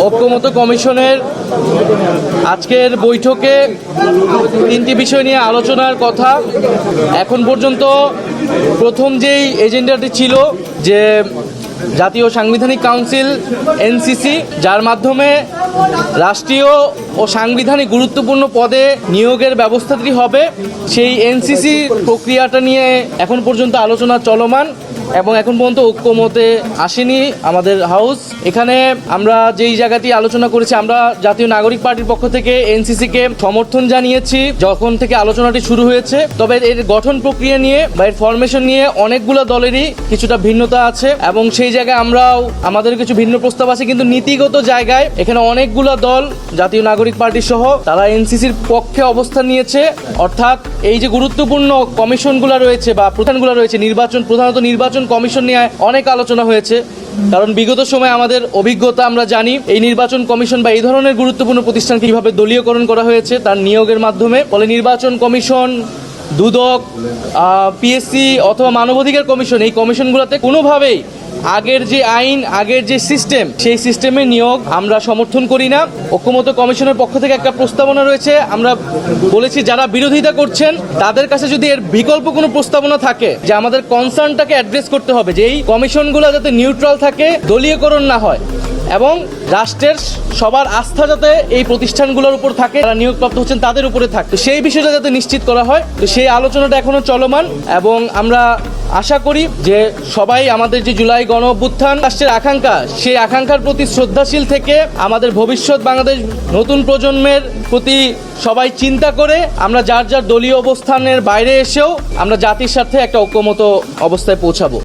ঐক্যমত্য কমিশনের আজকের বৈঠকে তিনটি বিষয় নিয়ে আলোচনার কথা। এখন পর্যন্ত প্রথম যেই এজেন্ডাটি ছিল যে জাতীয় সাংবিধানিক কাউন্সিল এনসিসি, যার মাধ্যমে রাষ্ট্রীয় ও সাংবিধানিক গুরুত্বপূর্ণ পদে নিয়োগের ব্যবস্থাটি হবে, সেই এনসিসি প্রক্রিয়াটা নিয়ে এখন পর্যন্ত আলোচনা চলমান এবং এখন পর্যন্ত ঐক্যমতে আসেনি আমাদের হাউস। এখানে আমরা যেই জায়গাটি আলোচনা করেছি, আমরা জাতীয় নাগরিক পার্টির পক্ষ থেকে এনসিসিকে সমর্থন জানিয়েছি যখন থেকে আলোচনাটি শুরু হয়েছে। তবে এর গঠন প্রক্রিয়া নিয়ে বা এর ফরমেশন নিয়ে অনেকগুলো দলেরই কিছুটা ভিন্নতা আছে এবং সেই জায়গায় আমরাও আমাদের কিছু ভিন্ন প্রস্তাব আছে, কিন্তু নীতিগত জায়গায় এখানে অনেকগুলো দল জাতীয় নাগরিক পার্টি সহ তারা এনসিসির পক্ষে অবস্থান নিয়েছে। অর্থাৎ এই যে গুরুত্বপূর্ণ কমিশনগুলো রয়েছে বা প্রধানগুলো রয়েছে, প্রধানত নির্বাচন কমিশন নিয়ে অনেক আলোচনা হয়েছে, কারণ বিগত সময়ে আমাদের অভিজ্ঞতা আমরা জানি এই নির্বাচন কমিশন বা এই ধরনের গুরুত্বপূর্ণ প্রতিষ্ঠানকে কিভাবে দলীয়করণ করা হয়েছে তার নিয়োগের মাধ্যমে। ফলে নির্বাচন কমিশন, দুদক, পিএসসি অথবা মানবাধিকার কমিশন, এই কমিশনগুলোতে কোনোভাবেই আগের যে আইন, আগের যে সিস্টেম, সেই সিস্টেমে নিয়োগ আমরা সমর্থন করি না। ঐক্যমত্য কমিশনের পক্ষ থেকে একটা প্রস্তাবনা রয়েছে, আমরা বলেছি যারা বিরোধিতা করছেন তাদের কাছে যদি এর বিকল্প কোনো প্রস্তাবনা থাকে যে আমাদের কনসার্নটাকে অ্যাড্রেস করতে হবে যে এই কমিশনগুলো যাতে নিউট্রাল থাকে, দলীয়করণ না হয় এবং রাষ্ট্রের সবার আস্থা যাতে এই প্রতিষ্ঠানগুলোর উপর থাকে, যারা নিয়োগপ্রাপ্ত হচ্ছেন তাদের উপরে থাকে, সেই বিষয়টা যাতে নিশ্চিত করা হয়। তো সেই আলোচনাটা এখনো চলমান এবং আমরা আশা করি যে সবাই আমাদের যে জুলাই গণ অভ্যুত্থান রাষ্ট্রের আকাঙ্ক্ষা, সেই আকাঙ্ক্ষার প্রতি শ্রদ্ধাশীল থেকে আমাদের ভবিষ্যৎ বাংলাদেশ নতুন প্রজন্মের প্রতি সবাই চিন্তা করে আমরা যার যার দলীয় অবস্থানের বাইরে এসেও আমরা জাতির স্বার্থে একটা ঐক্যমত অবস্থায় পৌঁছাবো।